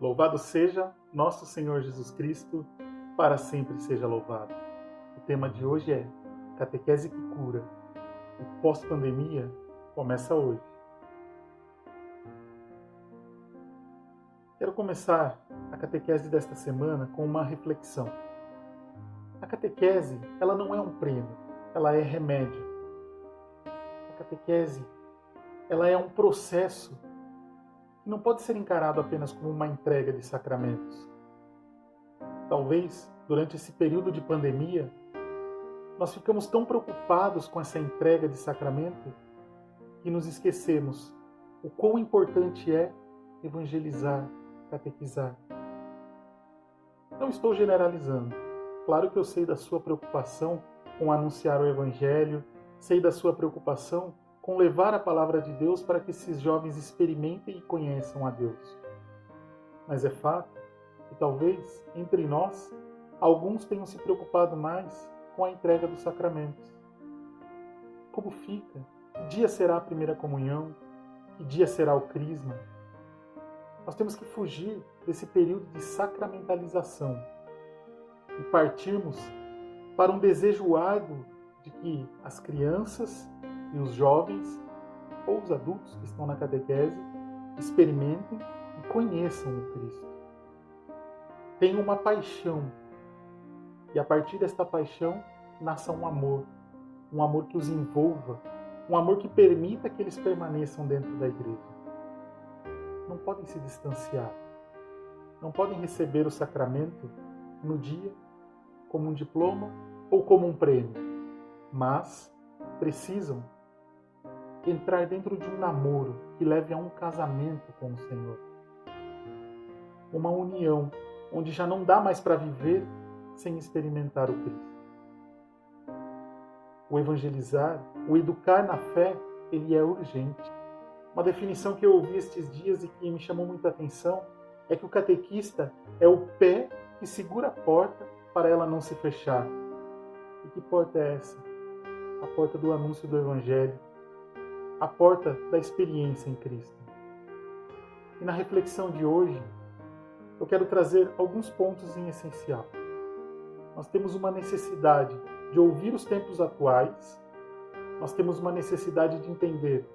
Louvado seja nosso Senhor Jesus Cristo, para sempre seja louvado. O tema de hoje é Catequese que cura. O pós-pandemia começa hoje. Quero começar a catequese desta semana com uma reflexão. A catequese, ela não é um prêmio, ela é remédio. A catequese, ela é um processo que não pode ser encarado apenas como uma entrega de sacramentos. Talvez, durante esse período de pandemia, nós ficamos tão preocupados com essa entrega de sacramento que nos esquecemos o quão importante é evangelizar, catequizar. Não estou generalizando. Claro que eu sei da sua preocupação com anunciar o Evangelho, sei da sua preocupação com levar a palavra de Deus para que esses jovens experimentem e conheçam a Deus. Mas é fato que talvez, entre nós, alguns tenham se preocupado mais com a entrega dos sacramentos. Como fica? Que dia será a primeira comunhão? Que dia será o crisma? Nós temos que fugir desse período de sacramentalização e partirmos para um desejo árduo de que as crianças e os jovens, ou os adultos que estão na catequese, experimentem e conheçam o Cristo. Tenham uma paixão, e a partir desta paixão nasça um amor que os envolva, um amor que permita que eles permaneçam dentro da igreja. Não podem se distanciar, não podem receber o sacramento no dia como um diploma ou como um prêmio, mas precisam entrar dentro de um namoro que leve a um casamento com o Senhor. Uma união onde já não dá mais para viver sem experimentar o Cristo. O evangelizar, o educar na fé, ele é urgente. Uma definição que eu ouvi estes dias e que me chamou muita atenção é que o catequista é o pé que segura a porta para ela não se fechar. E que porta é essa? A porta do anúncio do Evangelho, a porta da experiência em Cristo. E na reflexão de hoje, eu quero trazer alguns pontos em essencial. Nós temos uma necessidade de ouvir os tempos atuais, nós temos uma necessidade de entender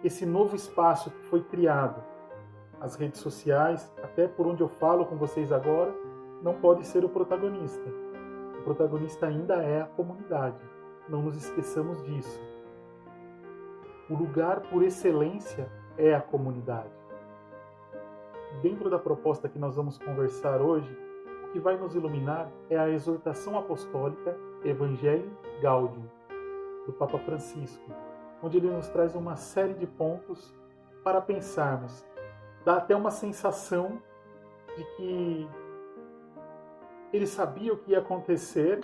que esse novo espaço que foi criado, as redes sociais, até por onde eu falo com vocês agora, não pode ser o protagonista. O protagonista ainda é a comunidade. Não nos esqueçamos disso. O lugar por excelência é a comunidade. Dentro da proposta que nós vamos conversar hoje, o que vai nos iluminar é a exortação apostólica Evangelii Gaudium, do Papa Francisco, onde ele nos traz uma série de pontos para pensarmos. Dá até uma sensação de que ele sabia o que ia acontecer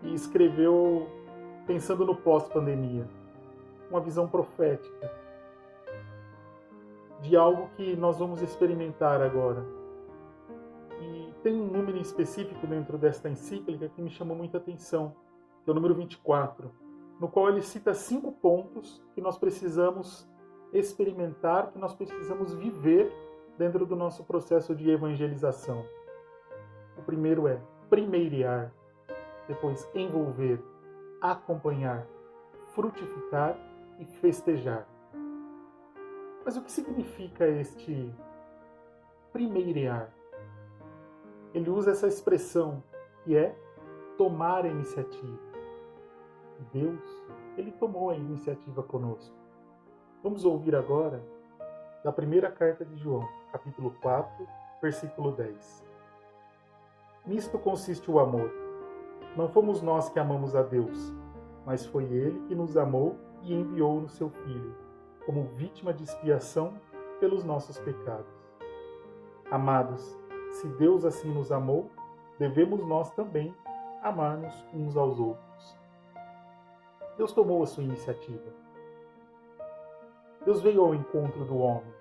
e escreveu pensando no pós-pandemia. Uma visão profética de algo que nós vamos experimentar agora. E tem um número em específico dentro desta encíclica que me chamou muita atenção, que é o número 24, no qual ele cita 5 pontos que nós precisamos experimentar, que nós precisamos viver dentro do nosso processo de evangelização. O primeiro é primeirear, depois envolver, acompanhar, frutificar e festejar. Mas o que significa este primeirear? Ele usa essa expressão que é tomar a iniciativa. E Deus, ele tomou a iniciativa conosco. Vamos ouvir agora da primeira carta de João, capítulo 4, versículo 10. Nisto consiste o amor. Não fomos nós que amamos a Deus, mas foi Ele que nos amou e enviou o seu Filho, como vítima de expiação pelos nossos pecados. Amados, se Deus assim nos amou, devemos nós também amar-nos uns aos outros. Deus tomou a sua iniciativa. Deus veio ao encontro do homem.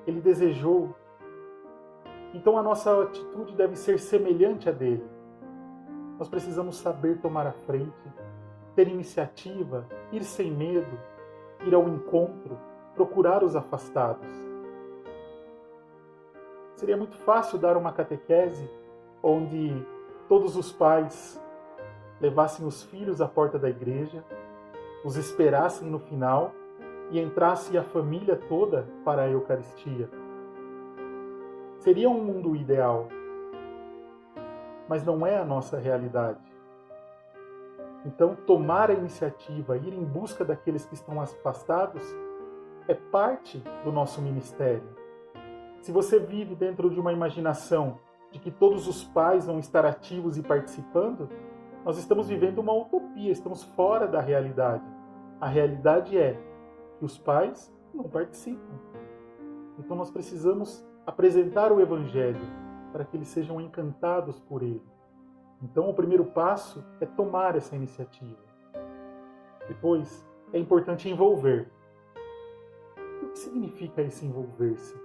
Ele desejou. Então a nossa atitude deve ser semelhante à dele. Nós precisamos saber tomar a frente, ter iniciativa, ir sem medo, ir ao encontro, procurar os afastados. Seria muito fácil dar uma catequese onde todos os pais levassem os filhos à porta da igreja, os esperassem no final e entrasse a família toda para a Eucaristia. Seria um mundo ideal, mas não é a nossa realidade. Então, tomar a iniciativa, ir em busca daqueles que estão afastados, é parte do nosso ministério. Se você vive dentro de uma imaginação de que todos os pais vão estar ativos e participando, nós estamos vivendo uma utopia, estamos fora da realidade. A realidade é que os pais não participam. Então nós precisamos apresentar o Evangelho para que eles sejam encantados por ele. Então o primeiro passo é tomar essa iniciativa. Depois, é importante envolver. O que significa esse envolver-se?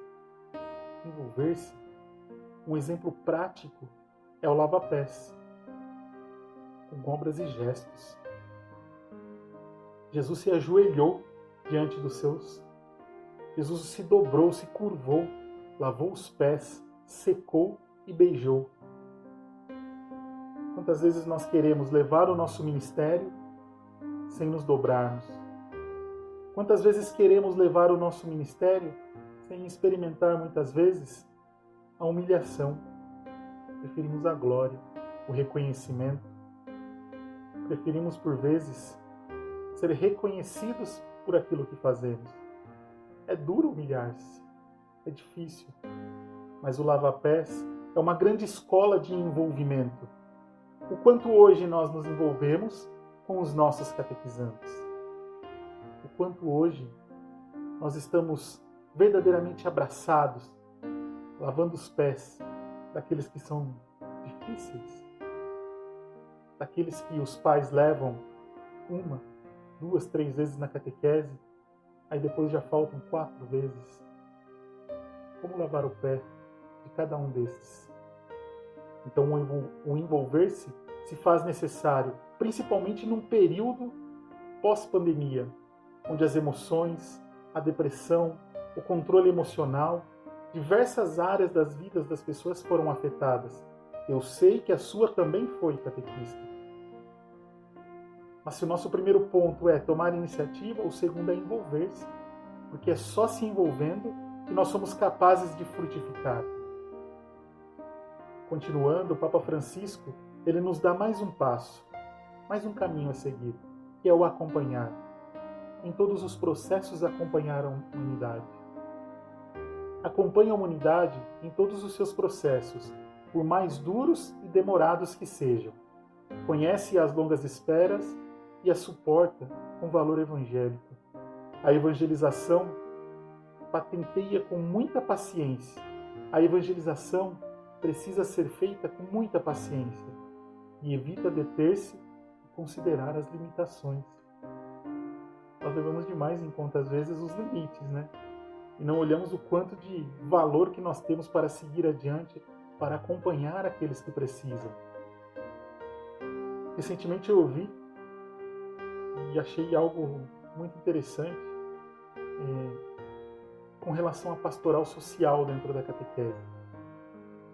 Envolver-se, um exemplo prático é o lava-pés, com obras e gestos. Jesus se ajoelhou diante dos seus. Jesus se dobrou, se curvou, lavou os pés, secou e beijou. Quantas vezes nós queremos levar o nosso ministério sem nos dobrarmos? Quantas vezes queremos levar o nosso ministério sem experimentar muitas vezes a humilhação? Preferimos a glória, o reconhecimento. Preferimos por vezes ser reconhecidos por aquilo que fazemos. É duro humilhar-se, é difícil, mas o lava-pés é uma grande escola de envolvimento. O quanto hoje nós nos envolvemos com os nossos catequizantes. O quanto hoje nós estamos verdadeiramente abraçados, lavando os pés daqueles que são difíceis, daqueles que os pais levam 1, 2, 3 vezes na catequese, aí depois já faltam 4 vezes. Como lavar o pé de cada um desses? Então o envolver-se se faz necessário, principalmente num período pós-pandemia, onde as emoções, a depressão, o controle emocional, diversas áreas das vidas das pessoas foram afetadas. Eu sei que a sua também foi, catequista. Mas se o nosso primeiro ponto é tomar iniciativa, o segundo é envolver-se, porque é só se envolvendo que nós somos capazes de frutificar. Continuando, o Papa Francisco, ele nos dá mais um passo, mais um caminho a seguir, que é o acompanhar. Em todos os processos, acompanhar a humanidade. Acompanhe a humanidade em todos os seus processos, por mais duros e demorados que sejam. Conhece as longas esperas e as suporta com valor evangélico. A evangelização patenteia com muita paciência. A evangelização precisa ser feita com muita paciência e evita deter-se e considerar as limitações. Nós levamos demais em conta, às vezes, os limites, né? E não olhamos o quanto de valor que nós temos para seguir adiante, para acompanhar aqueles que precisam. Recentemente eu ouvi e achei algo muito interessante com relação à pastoral social dentro da catequese.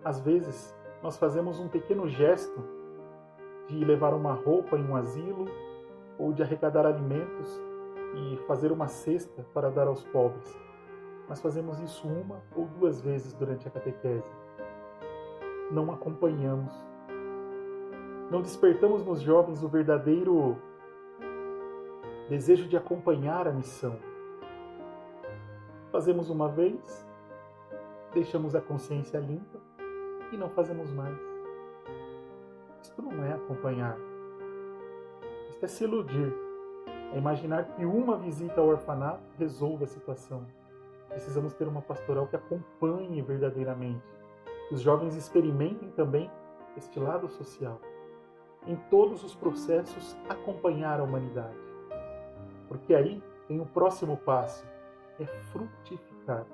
Às vezes, nós fazemos um pequeno gesto de levar uma roupa em um asilo ou de arrecadar alimentos e fazer uma cesta para dar aos pobres. Mas fazemos isso 1 ou 2 vezes durante a catequese. Não acompanhamos. Não despertamos nos jovens o verdadeiro desejo de acompanhar a missão. Fazemos uma vez, deixamos a consciência limpa e não fazemos mais. Isto não é acompanhar. Isto é se iludir. É imaginar que uma visita ao orfanato resolva a situação. Precisamos ter uma pastoral que acompanhe verdadeiramente. Que os jovens experimentem também este lado social. Em todos os processos, acompanhar a humanidade. Porque aí tem o próximo passo, é frutificar.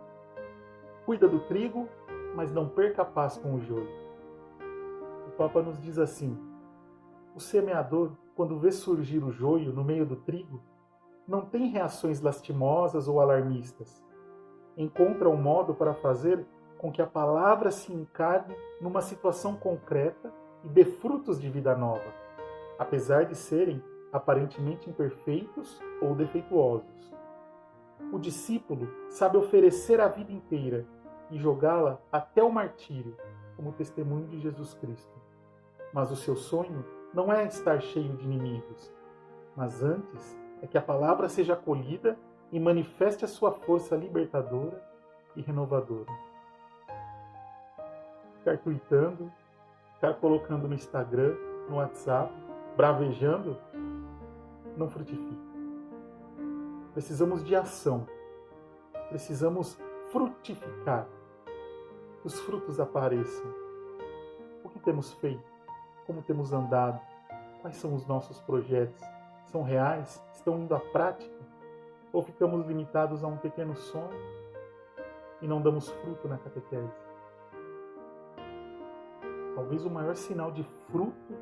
Cuida do trigo, mas não perca a paz com o joio. O Papa nos diz assim: o semeador, quando vê surgir o joio no meio do trigo, não tem reações lastimosas ou alarmistas. Encontra um modo para fazer com que a palavra se encarne numa situação concreta e dê frutos de vida nova, apesar de serem aparentemente imperfeitos ou defeituosos. O discípulo sabe oferecer a vida inteira e jogá-la até o martírio, como testemunho de Jesus Cristo. Mas o seu sonho não é estar cheio de inimigos, mas antes é que a palavra seja acolhida e manifeste a sua força libertadora e renovadora. Ficar tweetando, ficar colocando no Instagram, no WhatsApp, bravejando, não frutifica. Precisamos de ação. Precisamos frutificar. Que os frutos apareçam. O que temos feito? Como temos andado? Quais são os nossos projetos? São reais? Estão indo à prática? Ou ficamos limitados a um pequeno sonho e não damos fruto na catequese? Talvez o maior sinal de fruto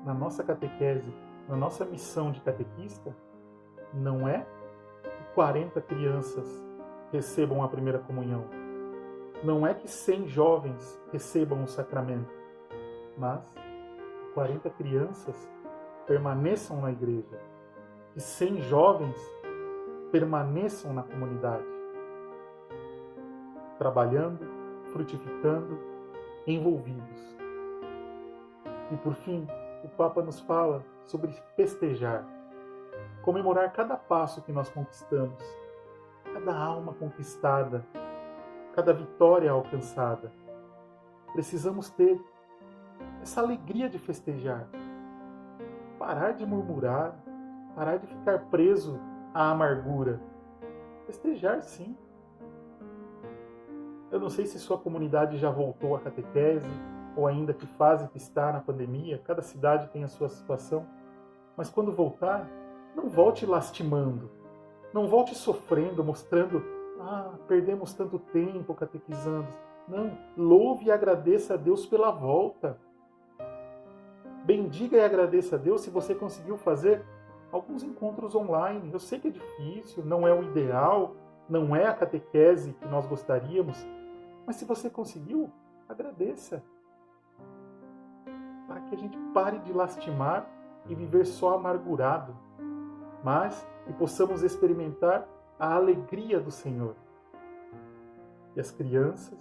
na nossa catequese, na nossa missão de catequista, não é que 40 crianças recebam a primeira comunhão. Não é que 100 jovens recebam o sacramento, mas que 40 crianças permaneçam na igreja, que 100 jovens permaneçam na comunidade, trabalhando, frutificando, envolvidos. E por fim, o Papa nos fala sobre festejar, comemorar cada passo que nós conquistamos, cada alma conquistada, cada vitória alcançada. Precisamos ter essa alegria de festejar, parar de murmurar, parar de ficar preso à amargura. Festejar, sim. Eu não sei se sua comunidade já voltou à catequese, ou ainda que fase que está na pandemia, cada cidade tem a sua situação. Mas quando voltar, não volte lastimando, não volte sofrendo, mostrando, perdemos tanto tempo catequizando. Não, louve e agradeça a Deus pela volta. Bendiga e agradeça a Deus se você conseguiu fazer alguns encontros online. Eu sei que é difícil, não é o ideal, não é a catequese que nós gostaríamos, mas se você conseguiu, agradeça. Para que a gente pare de lastimar e viver só amargurado, mas que possamos experimentar a alegria do Senhor. E as crianças,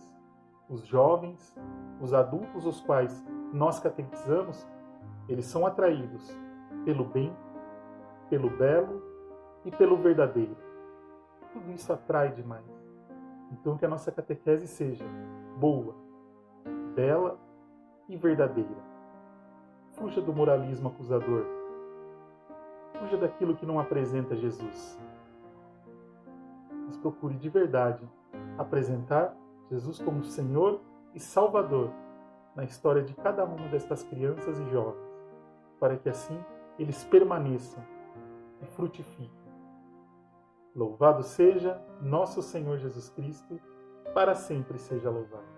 os jovens, os adultos os quais nós catequizamos, eles são atraídos pelo bem, pelo belo e pelo verdadeiro. Tudo isso atrai demais. Então que a nossa catequese seja boa, bela e verdadeira. Fuja do moralismo acusador. Fuja daquilo que não apresenta Jesus. Mas procure de verdade apresentar Jesus como Senhor e Salvador na história de cada uma destas crianças e jovens, para que assim eles permaneçam e frutifiquem. Louvado seja nosso Senhor Jesus Cristo, para sempre seja louvado.